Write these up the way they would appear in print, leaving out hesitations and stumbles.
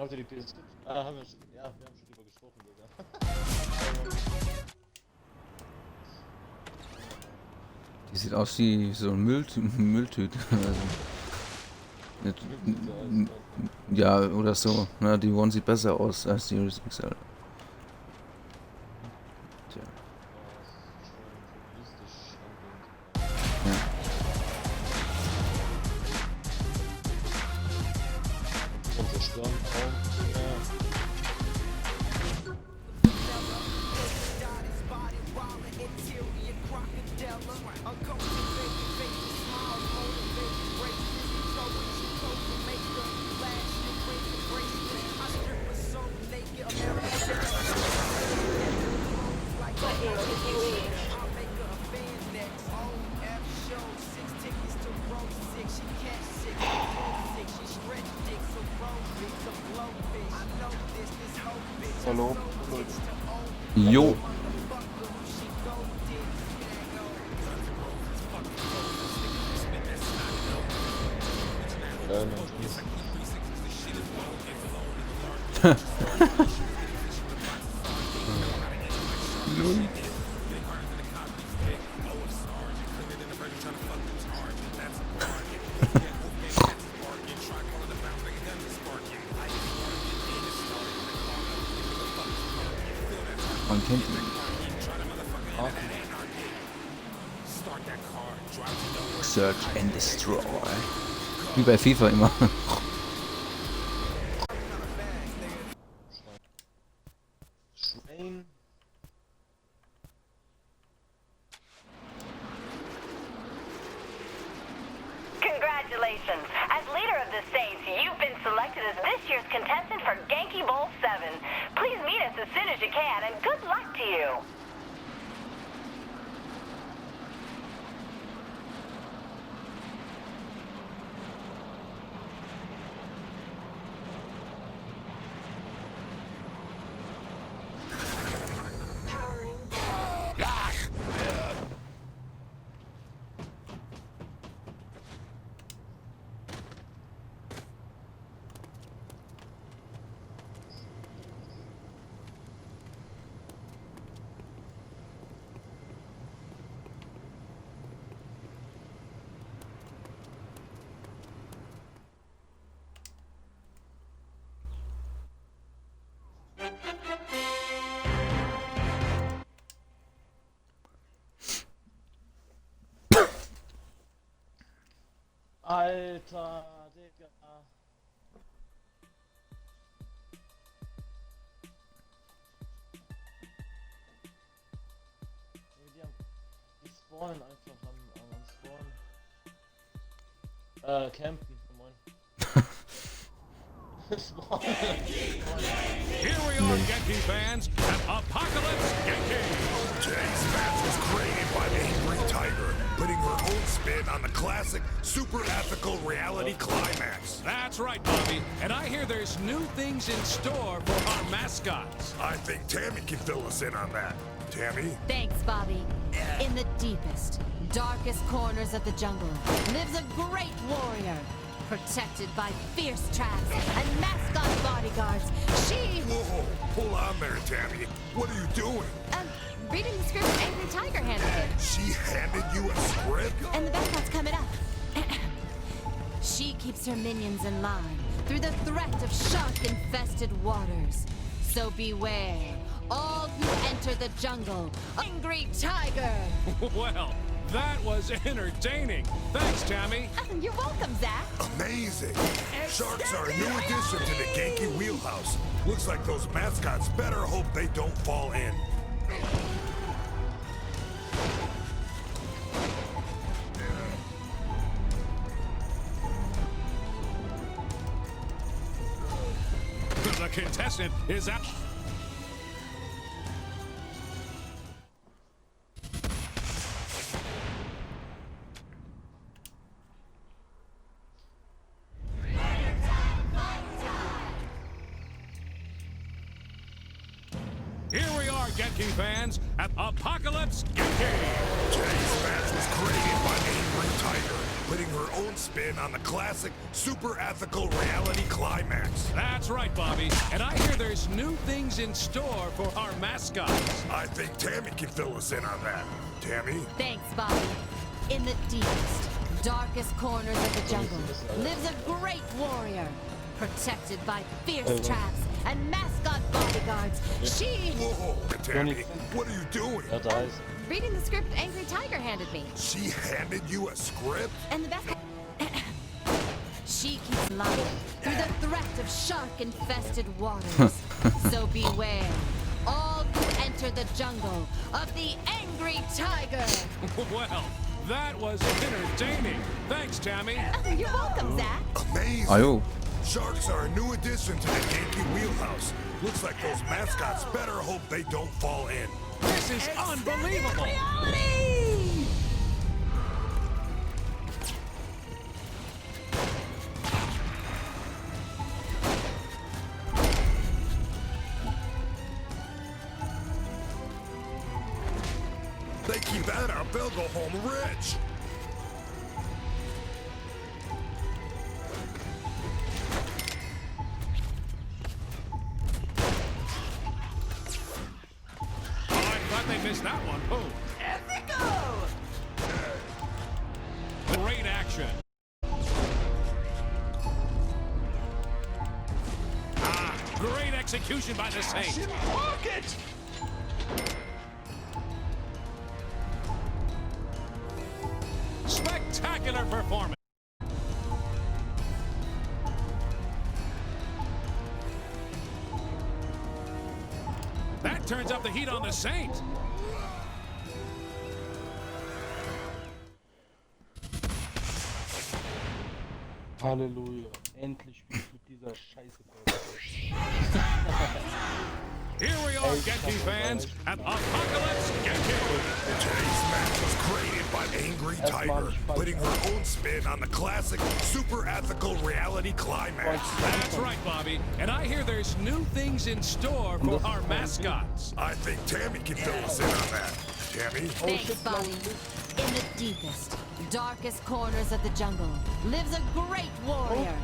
Habt ihr die PS5? Haben wir schon. Ja, wir haben schon drüber gesprochen, Digga. Die sieht aus wie so ein Mülltüte. Also, ja, oder so. Na, die One sieht besser aus als die Series XL. Tja. Ja. Unser Sturmtraum. Hallo. Jo. Man kennt ihn. Search and Destroy. Wie bei FIFA immer. Schwein. Congratulations! As leader of the Saints, you've been selected as this year's contestant for Genki Bowl 7. Please meet us as soon as you can, and good luck to you! Alter, Digga. Die spawnen einfach am Spawn. Campen, moin. Here we are, Genki fans, at Apocalypse Genki! Today's match was created by the Angry Tiger, putting her own spin on the classic, super ethical reality climax. That's right, Bobby. And I hear there's new things in store for our mascots. I think Tammy can fill us in on that. Tammy? Thanks, Bobby. In the deepest, darkest corners of the jungle lives a great warrior. Protected by fierce traps and mascot bodyguards, she... Whoa, hold on there, Tammy. What are you doing? Reading the script Angry Tiger handed me. She handed you a script? And the best part's coming up. She keeps her minions in line through the threat of shark-infested waters. So beware, all who enter the jungle. Angry Tiger! Well, that was entertaining. Thanks, Tammy. You're welcome, Zach. Amazing. Sharks are a new addition to the Genki wheelhouse. Looks like those mascots better hope they don't fall in. The contestant is out. Here we are, Genki fans, at Apocalypse Genki! Today's match was created by Angry Tiger, putting her own spin on the classic, super ethical reality climax. That's right, Bobby. And I hear there's new things in store for our mascots. I think Tammy can fill us in on that. Tammy? Thanks, Bobby. In the deepest, darkest corners of the jungle lives a great warrior, protected by fierce traps and mascot bodyguards. She... Whoa, Tammy, what are you doing? Er dies. Reading the script Angry Tiger handed me. She handed you a script? And the best... She keeps lying through the threat of shark-infested waters. So beware, all who enter the jungle of the Angry Tiger. Well, that was entertaining. Thanks, Tammy. You're welcome, Zach. Amazing. Ayo. Sharks are a new addition to the Genki wheelhouse. Looks like those mascots better hope they don't fall in. This is unbelievable. Reality! They keep that up, they'll go home rich. They missed that one. Oh. Great action. Great execution by the Saint. Spectacular performance. That turns up the heat on the Saint. Halleluja. Endlich bin ich mit dieser Scheiße Here we are, Genki fans, at Apocalypse Genki. Today's match was created by Angry Tiger, putting her own spin on the classic, super ethical reality climax. That's right, Bobby. And I hear there's new things in store for our mascots. I think Tammy can fill us in on that. Tammy? Thanks, Bobby. In the deepest, darkest corners of the jungle lives a great warrior,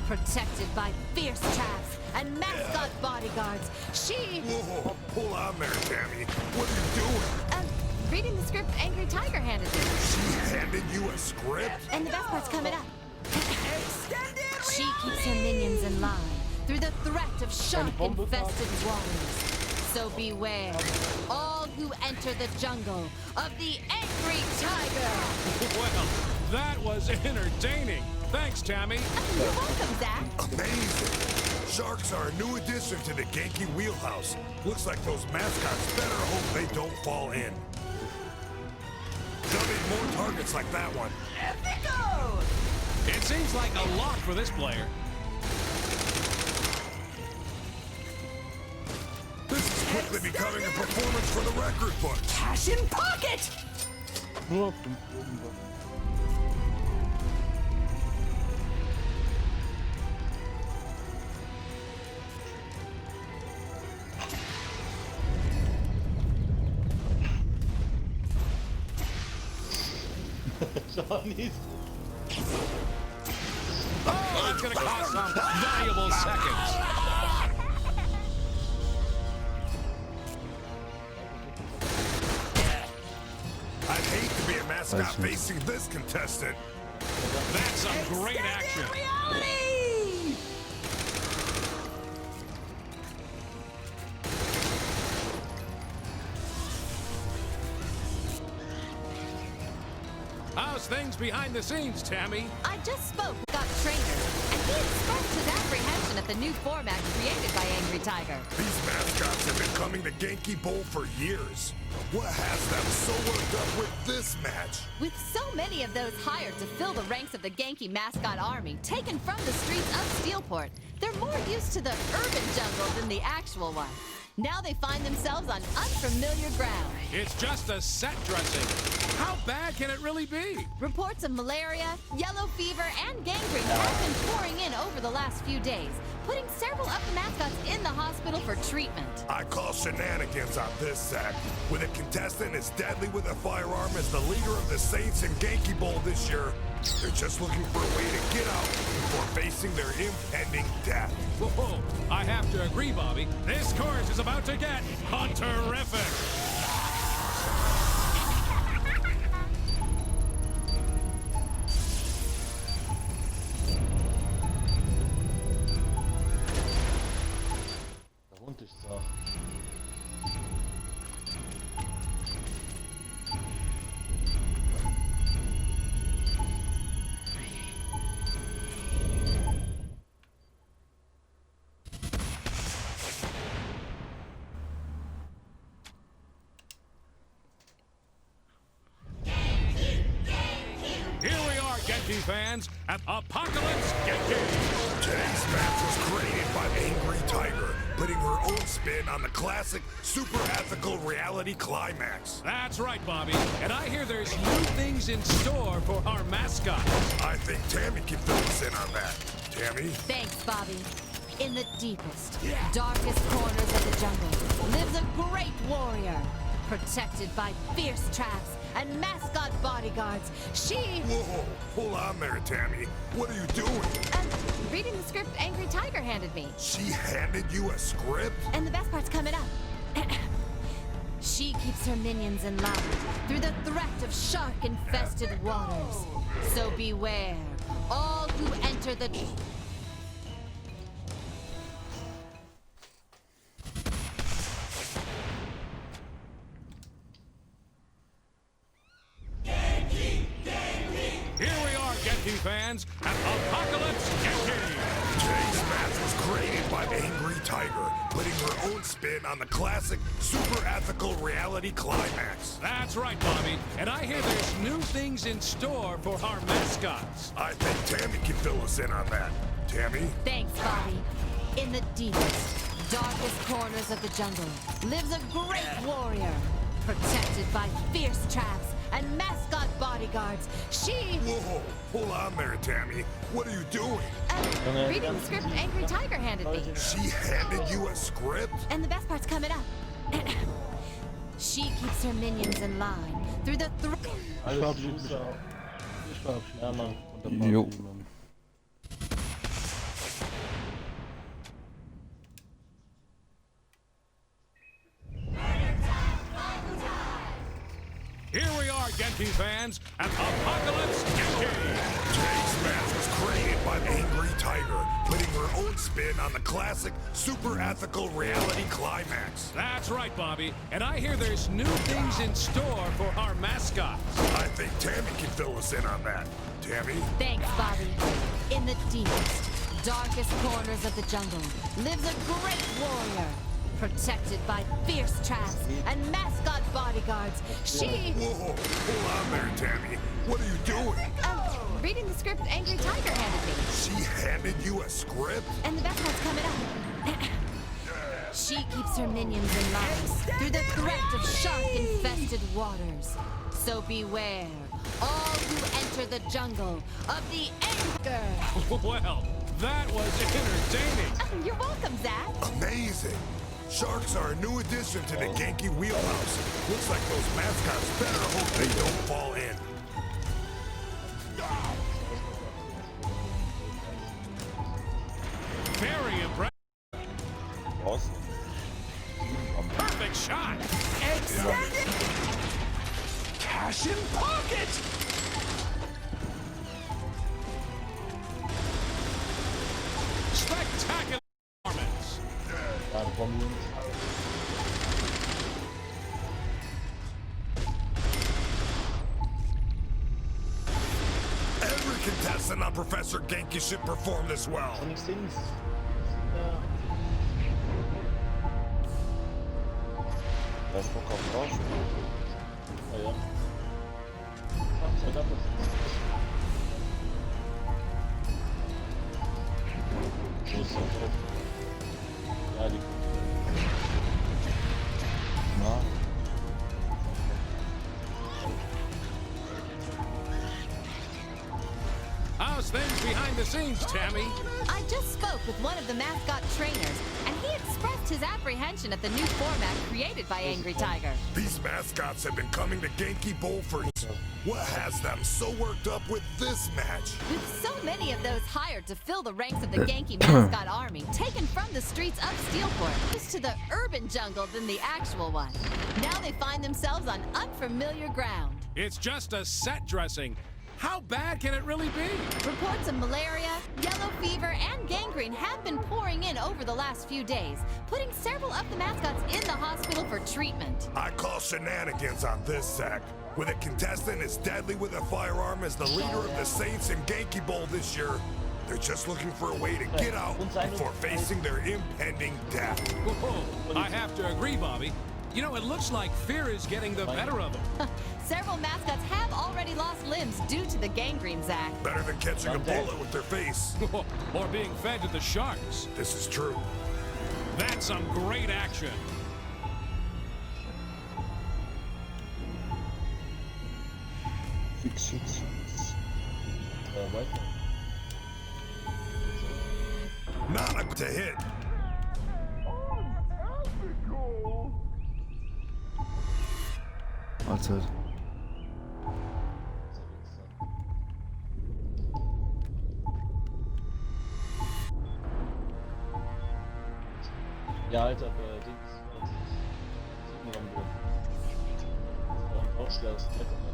protected by fierce traps and mascot bodyguards. She... Whoa, hold on there, Tammy. What are you doing? Reading the script Angry Tiger handed me. She handed you a script? And the best part's coming up. She keeps her minions in line through the threat of shark-infested waters. So beware, all who enter the jungle of the Angry Tiger. Well, that was entertaining. Thanks, Tammy. You're welcome, Zach. Amazing. Sharks are a new addition to the Genki wheelhouse. Looks like those mascots better hope they don't fall in. They'll need more targets like that one. It seems like a lot for this player. This is quickly becoming a performance for the record books. Cash in pocket! Nur 5 irgendwas. Johnny's. Oh, that's going to cost some valuable seconds. I'd hate to be a mascot facing this contestant. That's some great action. How's things behind the scenes, Tammy? I just spoke with Scott Trainer, and he expressed his apprehension at the new format created by Angry Tiger. These mascots have been coming to Genki Bowl for years. What has them so worked up with this match? With so many of those hired to fill the ranks of the Genki mascot army taken from the streets of Steelport, they're more used to the urban jungle than the actual one. Now they find themselves on unfamiliar ground. It's just a set dressing. How bad can it really be? Reports of malaria, yellow fever, and gangrene have been pouring in over the last few days, putting several of the mascots in the hospital for treatment. I call shenanigans on this set. With a contestant as deadly with a firearm as the leader of the Saints in Genki Bowl this year, they're just looking for a way to get out before facing their impending death. Whoa, I have to agree, Bobby. This course is about to get hunterific. Der Hund ist zart. Here we are, Genki fans, at Apocalypse Genki. Today's match was created by Angry Tiger, putting her own spin on the classic, super ethical reality climax. That's right, Bobby. And I hear there's new things in store for our mascot. I think Tammy can fill us in on that. Tammy? Thanks, Bobby. In the deepest, darkest corners of the jungle lives a great warrior, protected by fierce traps and mascot bodyguards. She... Whoa, hold on there, Tammy. What are you doing? reading the script Angry Tiger handed me. She handed you a script? And the best part's coming up. She keeps her minions in line through the threat of shark-infested waters. So beware, all who enter the... Fans at Apocalypse Genki! Today's match was created by Angry Tiger, putting her own spin on the classic, super ethical reality climax. That's right, Bobby. And I hear there's new things in store for our mascots. I think Tammy can fill us in on that. Tammy? Thanks, Bobby. In the deepest, darkest corners of the jungle lives a great warrior, protected by fierce traps and mascot bodyguards. She... Whoa, hold on there, Tammy. What are you doing? Reading the script Angry Tiger handed me. She handed you a script? And the best part's coming up. She keeps her minions in line through the... Ich verabschiede mich auch. Ich verabschiede mich. Ja, Mann. Jo. Mann. Here we are, Genki fans, at Apocalypse Genki! Today's match was created by Angry Tiger, putting her own spin on the classic, super ethical reality climax. That's right, Bobby. And I hear there's new things in store for our mascots. I think Tammy can fill us in on that. Tammy? Thanks, Bobby. In the deepest, darkest corners of the jungle lives a great warrior, protected by fierce traps and mascot bodyguards. She... Whoa, hold on there, Tammy. What are you doing? Reading the script Angry Tiger handed me. She handed you a script? And the best part's coming up. She keeps her minions in line through the threat of shark-infested waters. So beware, all who enter the jungle of the anger. Well, that was entertaining. You're welcome, Zach. Amazing. Sharks are a new addition to the Genki wheelhouse. Looks like those mascots better hope they don't fall in. Very impressive. Awesome. Perfect shot. Extended! Cash in pocket! Spectacular performance. Daar kwam hij. Every contestant on Professor Genki should perform this well. Niks things. Dat is ook al verrast. Oh ja. Ah, zo dat het. Zo is het erop. Ja, die. Maar. How's things behind the scenes, Tammy? I just spoke with one of the mascot trainers, and he expressed his apprehension at the new format created by Angry Tiger. These mascots have been coming to Genki Bowl for... What has them so worked up with this match? With so many of those hired to fill the ranks of the Genki mascot army, taken from the streets of Steelport, used to the urban jungle than the actual one. Now they find themselves on unfamiliar ground. It's just a set dressing. How bad can it really be? Reports of malaria, yellow fever, and gangrene have been pouring in over the last few days, putting several of the mascots in the hospital for treatment. I call shenanigans on this sack. With a contestant as deadly with a firearm as the leader of the Saints in Genki Bowl this year, they're just looking for a way to get out before facing their impending death. Whoa, I have to agree, Bobby. You know, it looks like fear is getting the better of them. Several mascots have already lost limbs due to the gangrene, Zach. Better than catching a bullet with their face. Or being fed to the sharks. This is true. That's some great action. Fix. Weiter. Not a to hit. Mahlzeit. Ja, Alter, Dings. Sieht man dann wohl. Auch schweres Brett.